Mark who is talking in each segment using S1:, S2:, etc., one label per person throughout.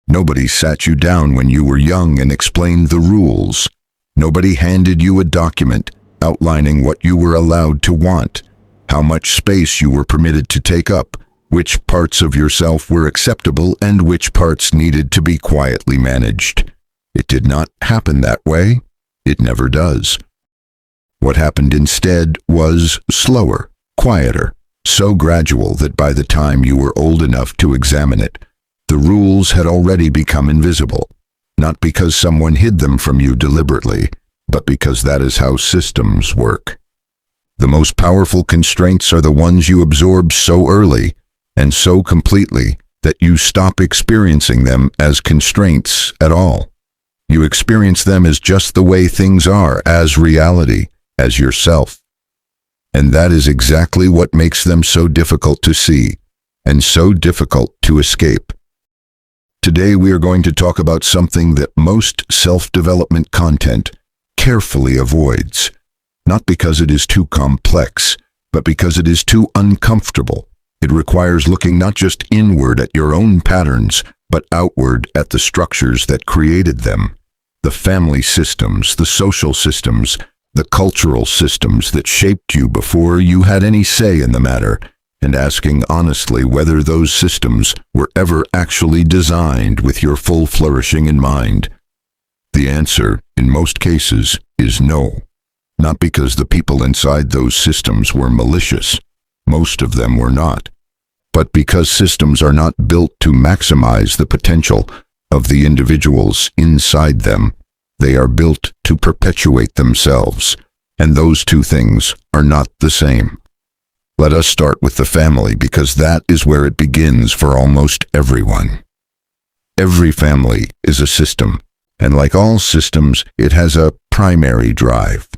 S1: Nobody sat you down when you were young and explained the rules. Nobody handed you a document outlining what you were allowed to want, how much space you were permitted to take up, which parts of yourself were acceptable and which parts needed to be quietly managed. It did not happen that way. It never does. What happened instead was slower, quieter, so gradual that by the time you were old enough to examine it, the rules had already become invisible, not because someone hid them from you deliberately, but because that is how systems work. The most powerful constraints are the ones you absorb so early and so completely that you stop experiencing them as constraints at all. You experience them as just the way things are, as reality, as yourself. And that is exactly what makes them so difficult to see and so difficult to escape. Today we are going to talk about something that most self-development content carefully avoids, not because it is too complex, but because it is too uncomfortable. It requires looking not just inward at your own patterns, but outward at the structures that created them. The family systems, the social systems, the cultural systems that shaped you before you had any say in the matter, and asking honestly whether those systems were ever actually designed with your full flourishing in mind. The answer, in most cases, is no. Not because the people inside those systems were malicious. Most of them were not. But because systems are not built to maximize the potential of the individuals inside them. They are built to perpetuate themselves, and those two things are not the same. Let us start with the family because that is where it begins for almost everyone. Every family is a system, and like all systems, it has a primary drive.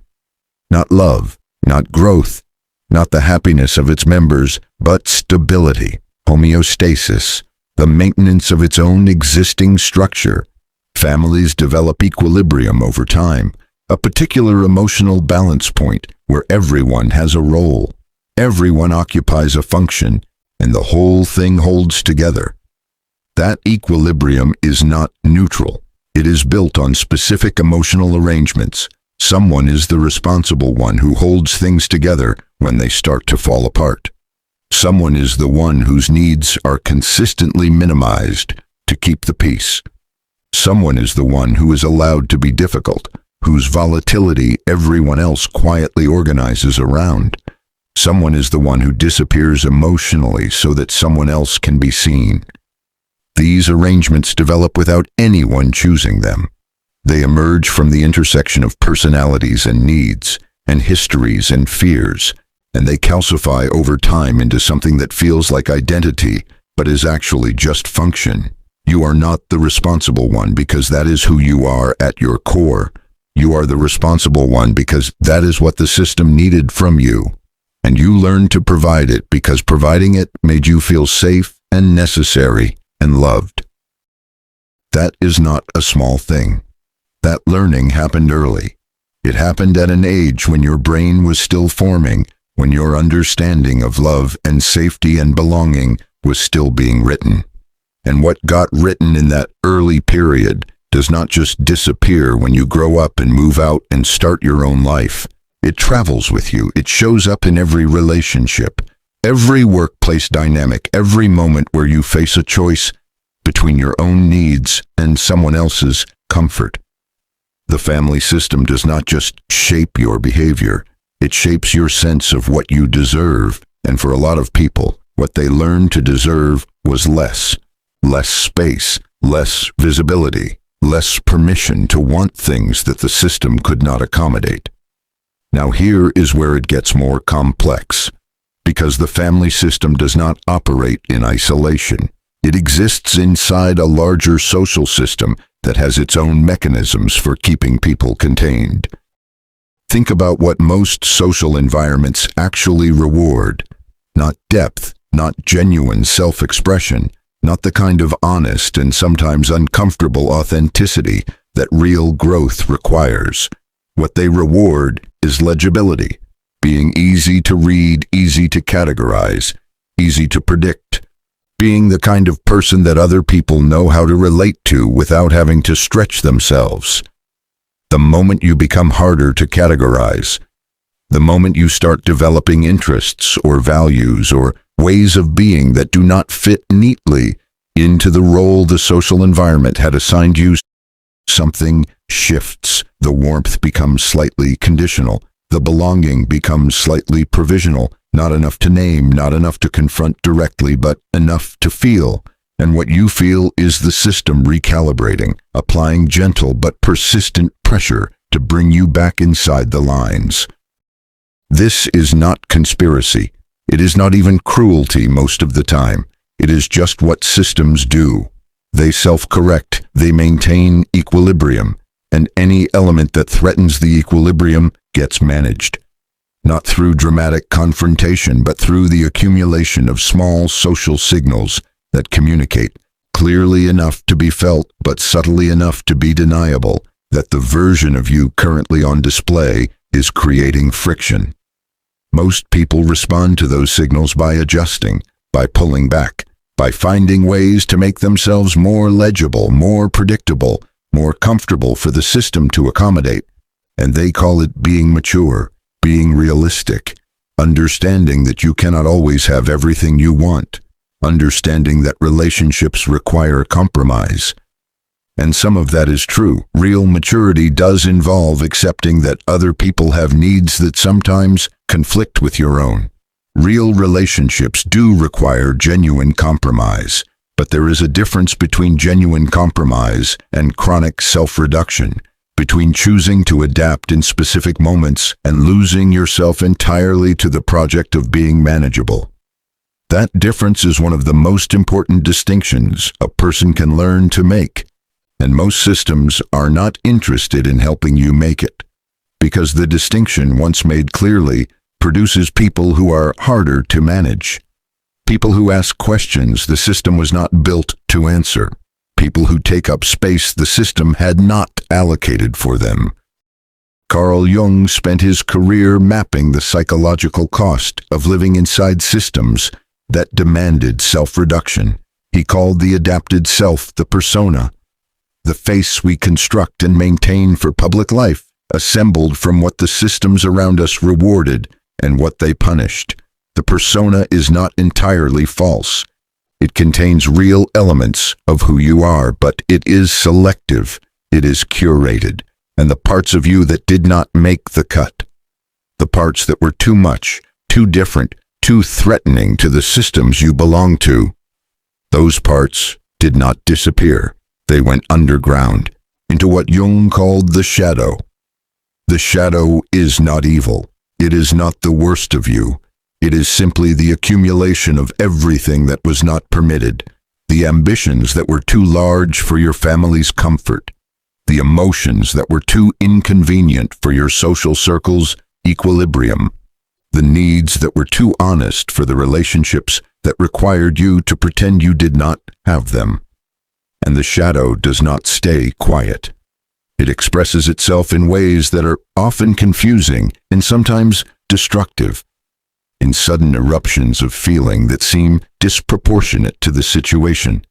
S1: Not love, not growth, not the happiness of its members, but stability, homeostasis, the maintenance of its own existing structure. Families develop equilibrium over time, a particular emotional balance point where everyone has a role. Everyone occupies a function, and the whole thing holds together. That equilibrium is not neutral. It is built on specific emotional arrangements. Someone is the responsible one who holds things together when they start to fall apart. Someone is the one whose needs are consistently minimized to keep the peace. Someone is the one who is allowed to be difficult, whose volatility everyone else quietly organizes around. Someone is the one who disappears emotionally so that someone else can be seen. These arrangements develop without anyone choosing them. They emerge from the intersection of personalities and needs, and histories and fears, and they calcify over time into something that feels like identity, but is actually just function. You are not the responsible one because that is who you are at your core. You are the responsible one because that is what the system needed from you. And you learned to provide it because providing it made you feel safe and necessary and loved. That is not a small thing. That learning happened early. It happened at an age when your brain was still forming, when your understanding of love and safety and belonging was still being written. And what got written in that early period does not just disappear when you grow up and move out and start your own life. It travels with you. It shows up in every relationship, every workplace dynamic, every moment where you face a choice between your own needs and someone else's comfort. The family system does not just shape your behavior. It shapes your sense of what you deserve. And for a lot of people, what they learned to deserve was less space, less visibility, less permission to want things that the system could not accommodate. Now here is where it gets more complex, because the family system does not operate in isolation. It exists inside a larger social system that has its own mechanisms for keeping people contained. Think about what most social environments actually reward. Not depth, not genuine self-expression, not the kind of honest and sometimes uncomfortable authenticity that real growth requires. What they reward is legibility, being easy to read, easy to categorize, easy to predict, being the kind of person that other people know how to relate to without having to stretch themselves. The moment you become harder to categorize, the moment you start developing interests or values or ways of being that do not fit neatly into the role the social environment had assigned you, something shifts. The warmth becomes slightly conditional. The belonging becomes slightly provisional. Not enough to name, not enough to confront directly, but enough to feel. And what you feel is the system recalibrating, applying gentle but persistent pressure to bring you back inside the lines. This is not conspiracy. It is not even cruelty most of the time. It is just what systems do. They self-correct, they maintain equilibrium, and any element that threatens the equilibrium gets managed. Not through dramatic confrontation, but through the accumulation of small social signals that communicate clearly enough to be felt, but subtly enough to be deniable, that the version of you currently on display is creating friction. Most people respond to those signals by adjusting, by pulling back, by finding ways to make themselves more legible, more predictable, more comfortable for the system to accommodate. And they call it being mature, being realistic, understanding that you cannot always have everything you want, understanding that relationships require compromise. And some of that is true. Real maturity does involve accepting that other people have needs that sometimes conflict with your own. Real relationships do require genuine compromise, but there is a difference between genuine compromise and chronic self-reduction, between choosing to adapt in specific moments and losing yourself entirely to the project of being manageable. That difference is one of the most important distinctions a person can learn to make, and most systems are not interested in helping you make it, because the distinction, once made clearly, produces people who are harder to manage. People who ask questions the system was not built to answer. People who take up space the system had not allocated for them. Carl Jung spent his career mapping the psychological cost of living inside systems that demanded self-reduction. He called the adapted self the persona, the face we construct and maintain for public life, assembled from what the systems around us rewarded and what they punished. The persona is not entirely false. It contains real elements of who you are, but it is selective, it is curated, and the parts of you that did not make the cut, the parts that were too much, too different, too threatening to the systems you belong to, those parts did not disappear. They went underground, into what Jung called the shadow. The shadow is not evil. It is not the worst of you. It is simply the accumulation of everything that was not permitted, the ambitions that were too large for your family's comfort, the emotions that were too inconvenient for your social circle's equilibrium, the needs that were too honest for the relationships that required you to pretend you did not have them. And the shadow does not stay quiet. It expresses itself in ways that are often confusing and sometimes destructive, in sudden eruptions of feeling that seem disproportionate to the situation,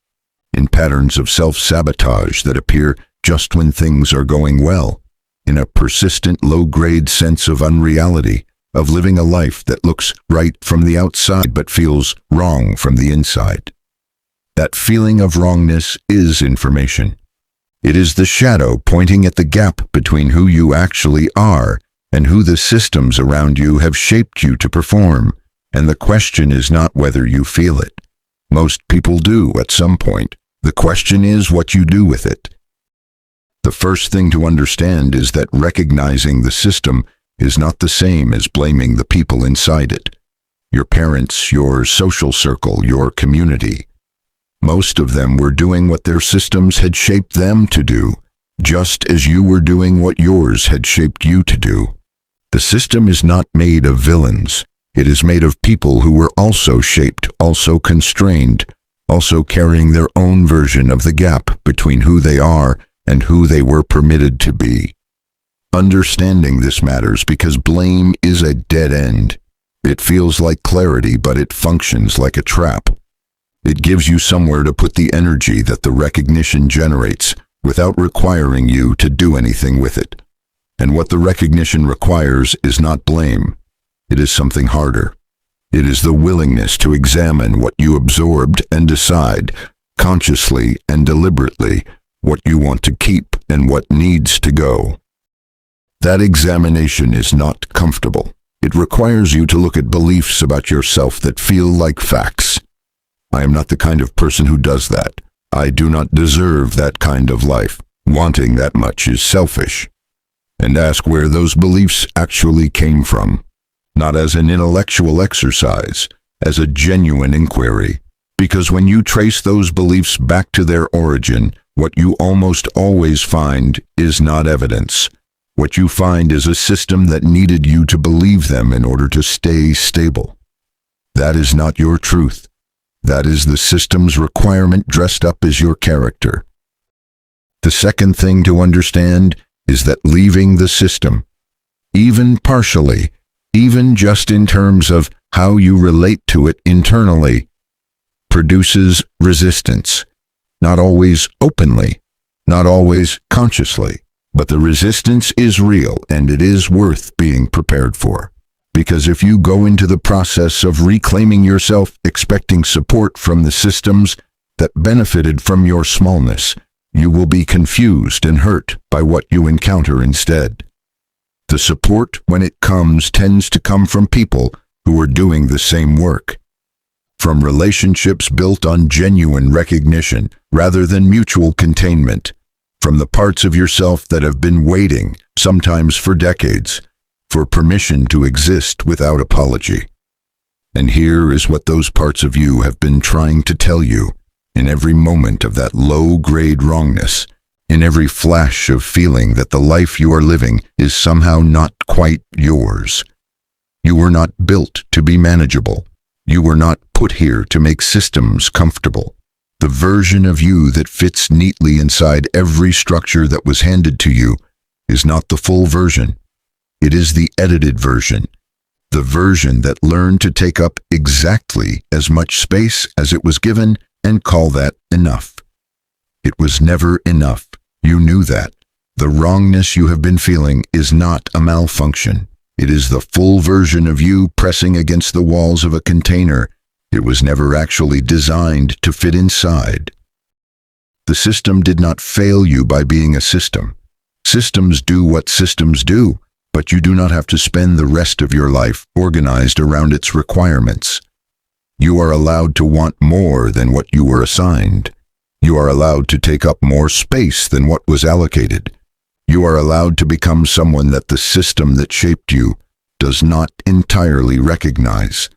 S1: in patterns of self-sabotage that appear just when things are going well, in a persistent low-grade sense of unreality, of living a life that looks right from the outside but feels wrong from the inside. That feeling of wrongness is information. It is the shadow pointing at the gap between who you actually are and who the systems around you have shaped you to perform. And the question is not whether you feel it. Most people do at some point. The question is what you do with it. The first thing to understand is that recognizing the system is not the same as blaming the people inside it. Your parents, your social circle, your community. Most of them were doing what their systems had shaped them to do, just as you were doing what yours had shaped you to do. The system is not made of villains. It is made of people who were also shaped, also constrained, also carrying their own version of the gap between who they are and who they were permitted to be. Understanding this matters because blame is a dead end. It feels like clarity, but it functions like a trap. It gives you somewhere to put the energy that the recognition generates without requiring you to do anything with it. And what the recognition requires is not blame. It is something harder. It is the willingness to examine what you absorbed and decide, consciously and deliberately, what you want to keep and what needs to go. That examination is not comfortable. It requires you to look at beliefs about yourself that feel like facts. I am not the kind of person who does that. I do not deserve that kind of life. Wanting that much is selfish. And ask where those beliefs actually came from. Not as an intellectual exercise, as a genuine inquiry. Because when you trace those beliefs back to their origin, what you almost always find is not evidence. What you find is a system that needed you to believe them in order to stay stable. That is not your truth. That is the system's requirement dressed up as your character. The second thing to understand is that leaving the system, even partially, even just in terms of how you relate to it internally, produces resistance. Not always openly, not always consciously, but the resistance is real and it is worth being prepared for. Because if you go into the process of reclaiming yourself expecting support from the systems that benefited from your smallness, you will be confused and hurt by what you encounter instead. The support, when it comes, tends to come from people who are doing the same work. From relationships built on genuine recognition rather than mutual containment. From the parts of yourself that have been waiting, sometimes for decades, for permission to exist without apology. And here is what those parts of you have been trying to tell you in every moment of that low-grade wrongness, in every flash of feeling that the life you are living is somehow not quite yours. You were not built to be manageable. You were not put here to make systems comfortable. The version of you that fits neatly inside every structure that was handed to you is not the full version. It is the edited version. The version that learned to take up exactly as much space as it was given and call that enough. It was never enough. You knew that. The wrongness you have been feeling is not a malfunction. It is the full version of you pressing against the walls of a container. It was never actually designed to fit inside. The system did not fail you by being a system. Systems do what systems do, but you do not have to spend the rest of your life organized around its requirements. You are allowed to want more than what you were assigned. You are allowed to take up more space than what was allocated. You are allowed to become someone that the system that shaped you does not entirely recognize.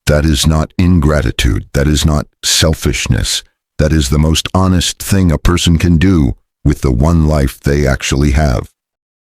S1: That is not ingratitude. That is not selfishness. That is the most honest thing a person can do with the one life they actually have.